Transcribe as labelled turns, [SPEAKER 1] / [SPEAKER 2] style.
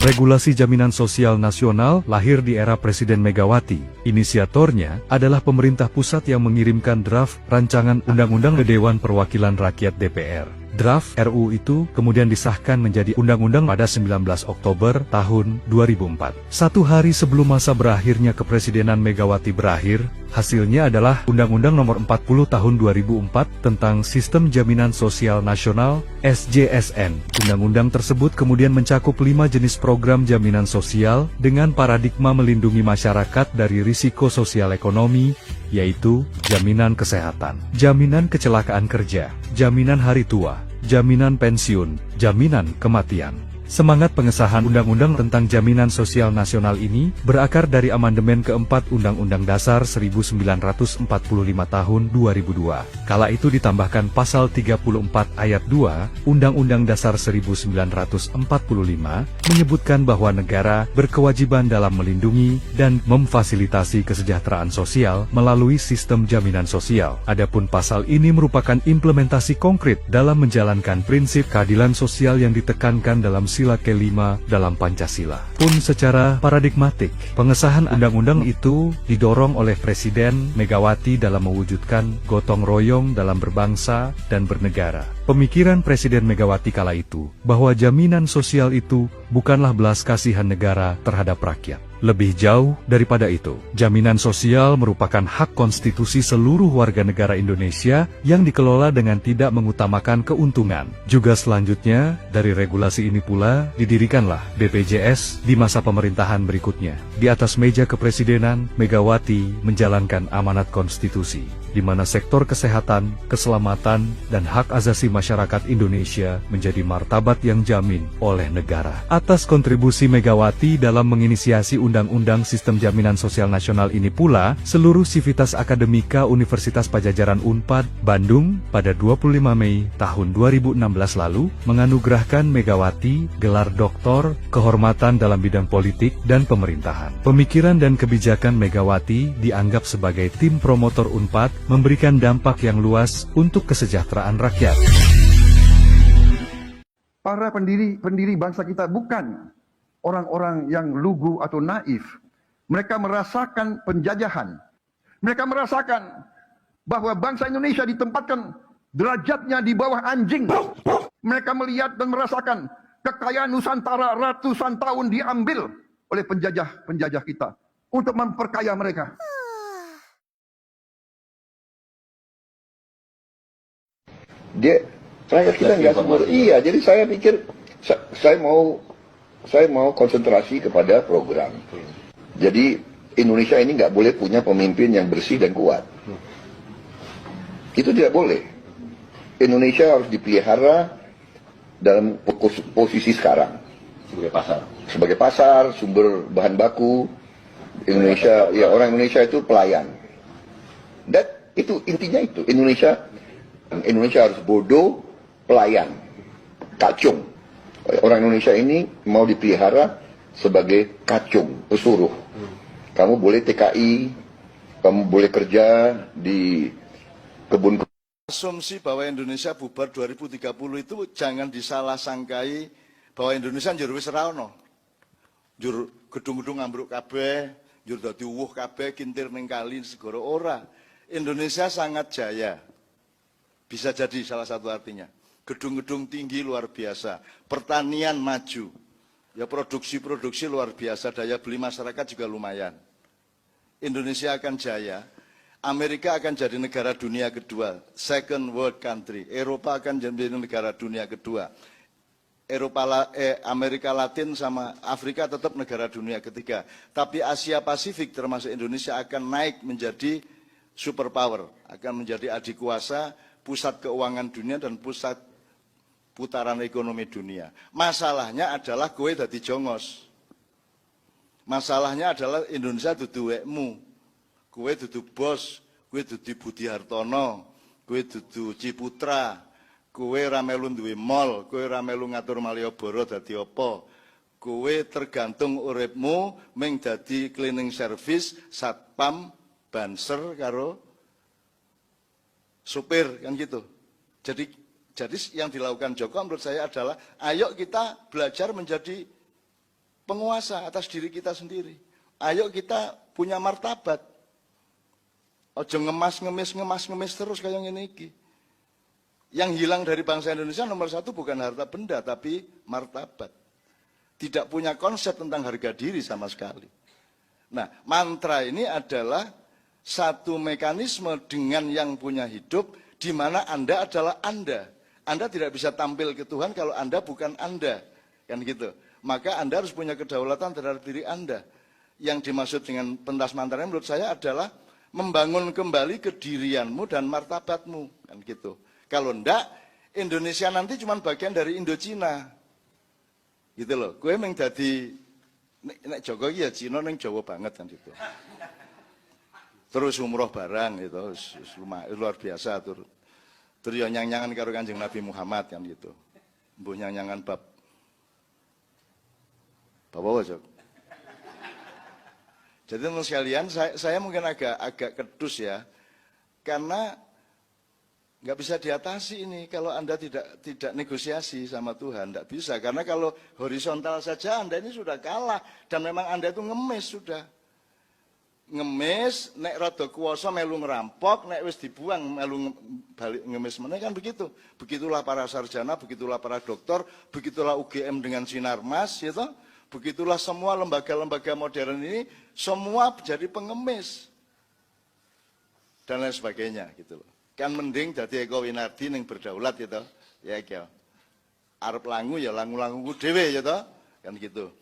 [SPEAKER 1] Regulasi Jaminan Sosial Nasional lahir di era Presiden Megawati. Inisiatornya adalah pemerintah pusat yang mengirimkan draft rancangan undang-undang ke Dewan Perwakilan Rakyat DPR. Draft RUU itu kemudian disahkan menjadi undang-undang pada 19 Oktober tahun 2004. Satu hari sebelum masa berakhirnya kepresidenan Megawati berakhir, hasilnya adalah Undang-Undang Nomor 40 Tahun 2004 tentang Sistem Jaminan Sosial Nasional (SJSN). Undang-undang tersebut kemudian mencakup 5 jenis program jaminan sosial dengan paradigma melindungi masyarakat dari risiko sosial ekonomi, yaitu jaminan kesehatan, jaminan kecelakaan kerja, jaminan hari tua, jaminan pensiun, jaminan kematian. Semangat pengesahan Undang-Undang tentang Jaminan Sosial Nasional ini berakar dari amandemen keempat Undang-Undang Dasar 1945 tahun 2002. Kala itu ditambahkan pasal 34 ayat 2 Undang-Undang Dasar 1945 menyebutkan bahwa negara berkewajiban dalam melindungi dan memfasilitasi kesejahteraan sosial melalui sistem jaminan sosial. Adapun pasal ini merupakan implementasi konkret dalam menjalankan prinsip keadilan sosial yang ditekankan dalam Sila ke-5 dalam Pancasila. Pun secara paradigmatik, pengesahan undang-undang itu didorong oleh Presiden Megawati dalam mewujudkan gotong royong dalam berbangsa dan bernegara. Pemikiran Presiden Megawati kala itu, bahwa jaminan sosial itu bukanlah belas kasihan negara terhadap rakyat. Lebih jauh daripada itu, jaminan sosial merupakan hak konstitusi seluruh warga negara Indonesia yang dikelola dengan tidak mengutamakan keuntungan. Juga selanjutnya, dari regulasi ini pula didirikanlah BPJS di masa pemerintahan berikutnya. Di atas meja kepresidenan, Megawati menjalankan amanat konstitusi, di mana sektor kesehatan, keselamatan, dan hak asasi masyarakat Indonesia menjadi martabat yang jamin oleh negara. Atas kontribusi Megawati dalam menginisiasi Undang-Undang Sistem Jaminan Sosial Nasional ini pula, seluruh sivitas akademika Universitas Padjadjaran Unpad, Bandung, pada 25 Mei tahun 2016 lalu, menganugerahkan Megawati gelar doktor kehormatan dalam bidang politik dan pemerintahan. Pemikiran dan kebijakan Megawati dianggap sebagai tim promotor Unpad memberikan dampak yang luas untuk kesejahteraan rakyat.
[SPEAKER 2] Para pendiri bangsa kita bukan orang-orang yang lugu atau naif. Mereka merasakan penjajahan. Mereka merasakan bahwa bangsa Indonesia ditempatkan derajatnya di bawah anjing. Mereka melihat dan merasakan kekayaan Nusantara ratusan tahun diambil oleh penjajah kita untuk memperkaya mereka.
[SPEAKER 3] Rakyat kita nggak sempurna. Iya, jadi saya pikir saya mau konsentrasi kepada program. Jadi Indonesia ini nggak boleh punya pemimpin yang bersih dan kuat. Itu tidak boleh. Indonesia harus dipelihara dalam posisi sekarang. Sebagai pasar, sumber bahan baku. Indonesia, ya orang Indonesia itu pelayan. Dan itu intinya itu. Indonesia harus bodoh, pelayan, kacung. Orang Indonesia ini mau dipelihara sebagai kacung, pesuruh. Kamu boleh TKI, kamu boleh kerja di kebun.
[SPEAKER 4] Asumsi bahwa Indonesia bubar 2030 itu jangan disalah sangkai bahwa Indonesia njur wis ra ono. Njur gedung-gedung ambruk kabeh, njur dadi uwuh kabeh kintir ning kali segara ora. Indonesia sangat jaya. Bisa jadi salah satu artinya. Gedung-gedung tinggi luar biasa, pertanian maju, ya produksi luar biasa, daya beli masyarakat juga lumayan. Indonesia akan jaya, Amerika akan jadi negara dunia kedua, second world country. Eropa akan jadi negara dunia kedua. Amerika Latin sama Afrika tetap negara dunia ketiga. Tapi Asia Pasifik termasuk Indonesia akan naik menjadi superpower, akan menjadi adik kuasa, pusat keuangan dunia dan pusat putaran ekonomi dunia. Masalahnya adalah kowe dadi jongos. Masalahnya adalah Indonesia dudu wekmu. Kowe dudu bos, kowe dudu Budi Hartono, kowe dudu Ciputra, kowe ra melu duwe mall, kowe ra melu ngatur Malioboro dadi apa. Kowe tergantung uripmu ming dadi cleaning service, satpam, banser karo supir kan gitu. Jadi yang dilakukan Joko menurut saya adalah ayo kita belajar menjadi penguasa atas diri kita sendiri. Ayo kita punya martabat. Ojo ngemis terus kayak ngene iki. Yang hilang dari bangsa Indonesia nomor satu bukan harta benda, tapi martabat. Tidak punya konsep tentang harga diri sama sekali. Nah, mantra ini adalah satu mekanisme dengan yang punya hidup, di mana Anda adalah Anda. Anda tidak bisa tampil ke Tuhan kalau Anda bukan Anda. Kan gitu. Maka Anda harus punya kedaulatan terhadap diri Anda. Yang dimaksud dengan pentas mantra menurut saya adalah membangun kembali kedirianmu dan martabatmu. Kan gitu. Kalau enggak, Indonesia nanti cuma bagian dari Indochina. Gitu loh. Gue emang jadi, nek Joko ya Cina neng Jawa banget kan gitu. Terus umroh barang gitu, luar biasa terus. Terus ya nyang-nyangan karo Kanjeng Nabi Muhammad kan gitu. Mbuh nyang-nyangan bab apa Jok? Jadi teman sekalian, saya mungkin agak kedus ya, karena nggak bisa diatasi ini kalau Anda tidak negosiasi sama Tuhan, nggak bisa. Karena kalau horizontal saja Anda ini sudah kalah dan memang Anda itu ngemis sudah. Ngemis, nek rada kuwasa melu ngerampok, nek wis dibuang melu balik ngemis meneh kan begitu. Begitulah para sarjana, begitulah para dokter, begitulah UGM dengan Sinarmas, ya toh. Begitulah semua lembaga-lembaga modern ini semua jadi pengemis dan lain sebagainya gitu loh. Kan mending dadi Eko Winardi ning berdaulat gitu. Ya iki. Arep langu ya langu-languku dhewe ya toh. Kan gitu.